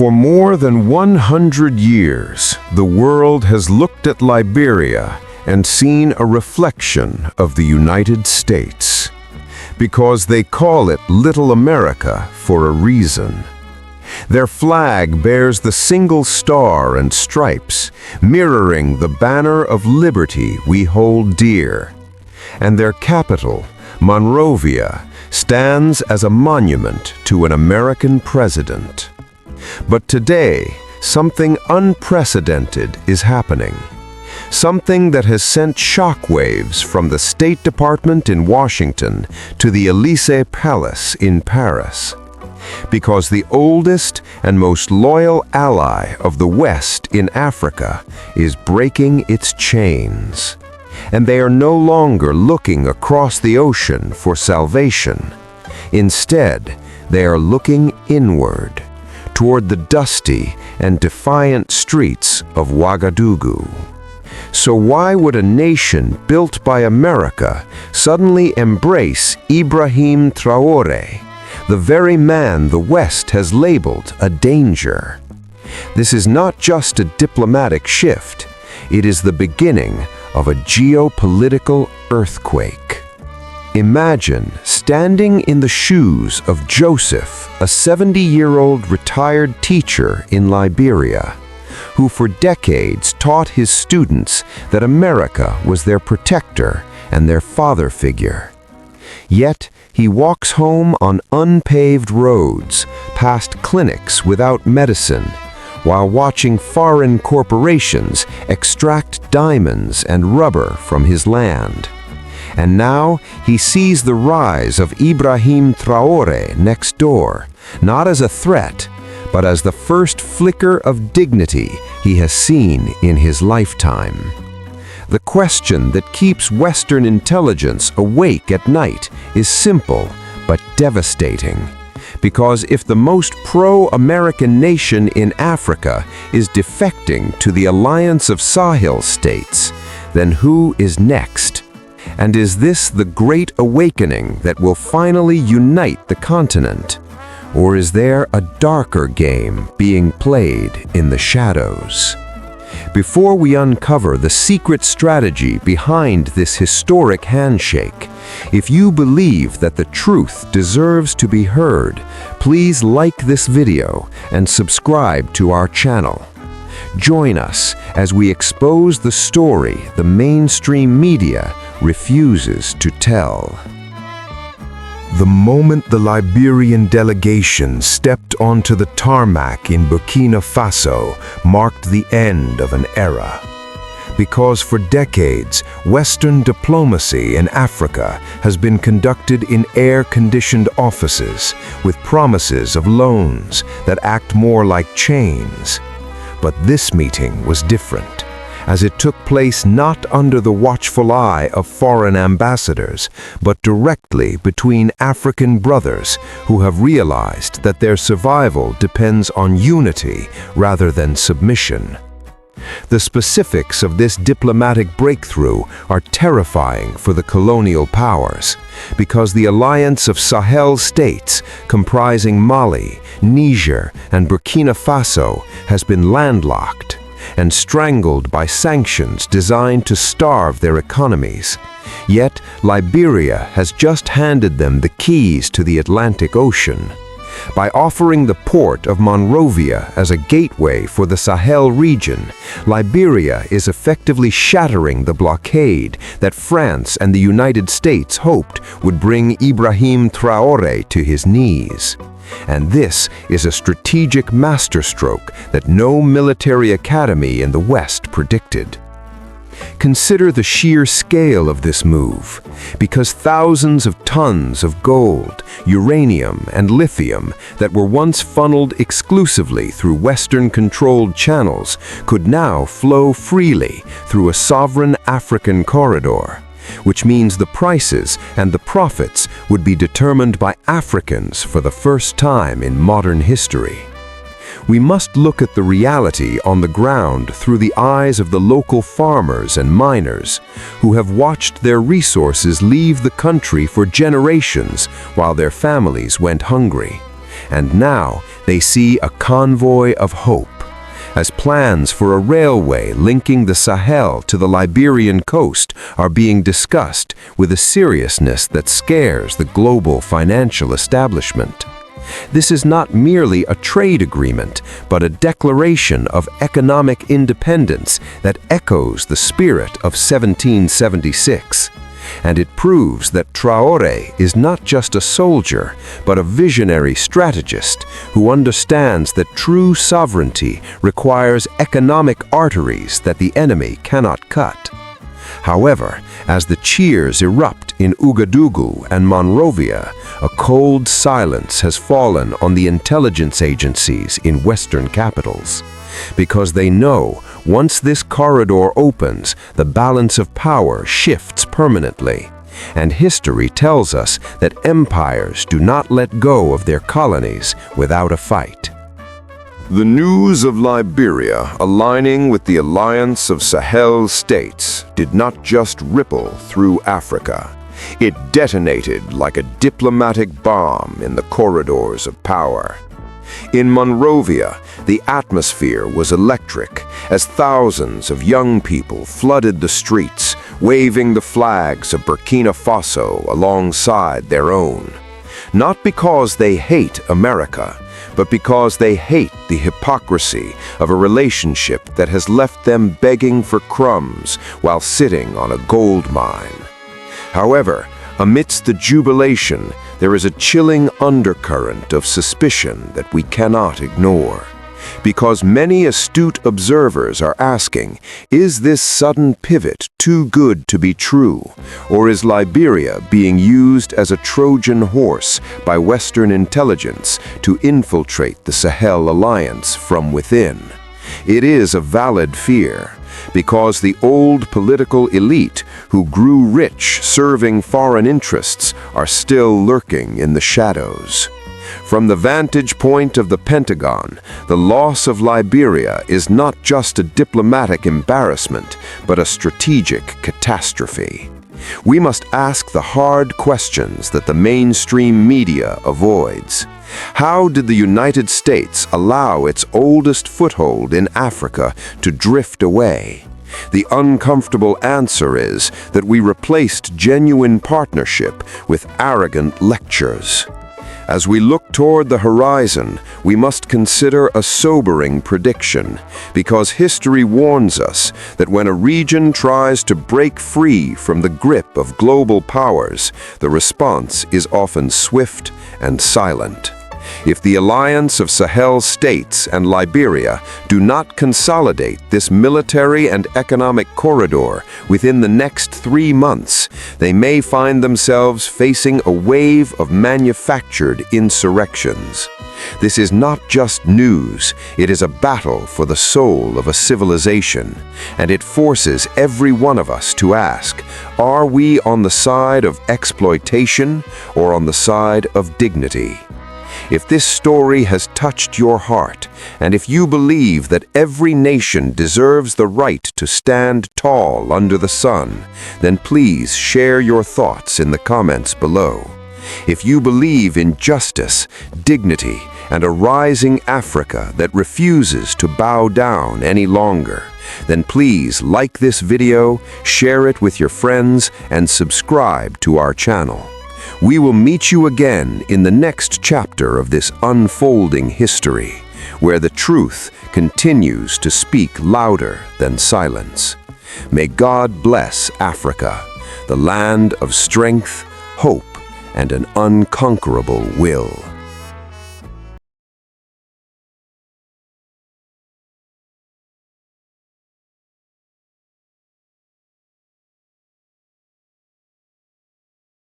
For more than 100 years, the world has looked at Liberia and seen a reflection of the United States, because they call it Little America for a reason. Their flag bears the single star and stripes, mirroring the banner of liberty we hold dear. And their capital, Monrovia, stands as a monument to an American president. But today, something unprecedented is happening. Something that has sent shockwaves from the State Department in Washington to the Élysée Palace in Paris. Because the oldest and most loyal ally of the West in Africa is breaking its chains. And they are no longer looking across the ocean for salvation. Instead, they are looking inward, toward the dusty and defiant streets of Ouagadougou. So why would a nation built by America suddenly embrace Ibrahim Traoré, the very man the West has labeled a danger? This is not just a diplomatic shift, it is the beginning of a geopolitical earthquake. Imagine standing in the shoes of Joseph, a 70-year-old retired teacher in Liberia, who for decades taught his students that America was their protector and their father figure. Yet, he walks home on unpaved roads, past clinics without medicine, while watching foreign corporations extract diamonds and rubber from his land. And now he sees the rise of Ibrahim Traoré next door, not as a threat, but as the first flicker of dignity he has seen in his lifetime. The question that keeps Western intelligence awake at night is simple but devastating. Because if the most pro-American nation in Africa is defecting to the Alliance of Sahel States, then who is next? And is this the great awakening that will finally unite the continent? Or is there a darker game being played in the shadows? Before we uncover the secret strategy behind this historic handshake, if you believe that the truth deserves to be heard, please like this video and subscribe to our channel. Join us as we expose the story the mainstream media refuses to tell. The moment the Liberian delegation stepped onto the tarmac in Burkina Faso marked the end of an era. Because for decades, Western diplomacy in Africa has been conducted in air-conditioned offices with promises of loans that act more like chains. But this meeting was different, as it took place not under the watchful eye of foreign ambassadors, but directly between African brothers who have realized that their survival depends on unity rather than submission. The specifics of this diplomatic breakthrough are terrifying for the colonial powers, because the Alliance of Sahel States, comprising Mali, Niger, and Burkina Faso, has been landlocked and strangled by sanctions designed to starve their economies. Yet, Liberia has just handed them the keys to the Atlantic Ocean. By offering the port of Monrovia as a gateway for the Sahel region, Liberia is effectively shattering the blockade that France and the United States hoped would bring Ibrahim Traoré to his knees. And this is a strategic masterstroke that no military academy in the West predicted. Consider the sheer scale of this move, because thousands of tons of gold, uranium, and lithium that were once funneled exclusively through Western-controlled channels could now flow freely through a sovereign African corridor, which means the prices and the profits would be determined by Africans for the first time in modern history. We must look at the reality on the ground through the eyes of the local farmers and miners who have watched their resources leave the country for generations while their families went hungry. And now they see a convoy of hope, as plans for a railway linking the Sahel to the Liberian coast are being discussed with a seriousness that scares the global financial establishment. This is not merely a trade agreement, but a declaration of economic independence that echoes the spirit of 1776. And it proves that Traoré is not just a soldier, but a visionary strategist who understands that true sovereignty requires economic arteries that the enemy cannot cut. However, as the cheers erupt in Ouagadougou and Monrovia, a cold silence has fallen on the intelligence agencies in Western capitals. Because they know, once this corridor opens, the balance of power shifts permanently. And history tells us that empires do not let go of their colonies without a fight. The news of Liberia aligning with the Alliance of Sahel States did not just ripple through Africa. It detonated like a diplomatic bomb in the corridors of power. In Monrovia, the atmosphere was electric as thousands of young people flooded the streets, waving the flags of Burkina Faso alongside their own. Not because they hate America, but because they hate the hypocrisy of a relationship that has left them begging for crumbs while sitting on a gold mine. However, amidst the jubilation, there is a chilling undercurrent of suspicion that we cannot ignore. Because many astute observers are asking, is this sudden pivot too good to be true? Or is Liberia being used as a Trojan horse by Western intelligence to infiltrate the Sahel Alliance from within? It is a valid fear, because the old political elite who grew rich serving foreign interests are still lurking in the shadows. From the vantage point of the Pentagon, the loss of Liberia is not just a diplomatic embarrassment, but a strategic catastrophe. We must ask the hard questions that the mainstream media avoids. How did the United States allow its oldest foothold in Africa to drift away? The uncomfortable answer is that we replaced genuine partnership with arrogant lectures. As we look toward the horizon, we must consider a sobering prediction, because history warns us that when a region tries to break free from the grip of global powers, the response is often swift and silent. If the Alliance of Sahel States and Liberia do not consolidate this military and economic corridor within the next 3 months, they may find themselves facing a wave of manufactured insurrections. This is not just news, it is a battle for the soul of a civilization, and it forces every one of us to ask, are we on the side of exploitation or on the side of dignity? If this story has touched your heart, and if you believe that every nation deserves the right to stand tall under the sun, then please share your thoughts in the comments below. If you believe in justice, dignity, and a rising Africa that refuses to bow down any longer, then please like this video, share it with your friends, and subscribe to our channel. We will meet you again in the next chapter of this unfolding history, where the truth continues to speak louder than silence. May God bless Africa, the land of strength, hope, and an unconquerable will.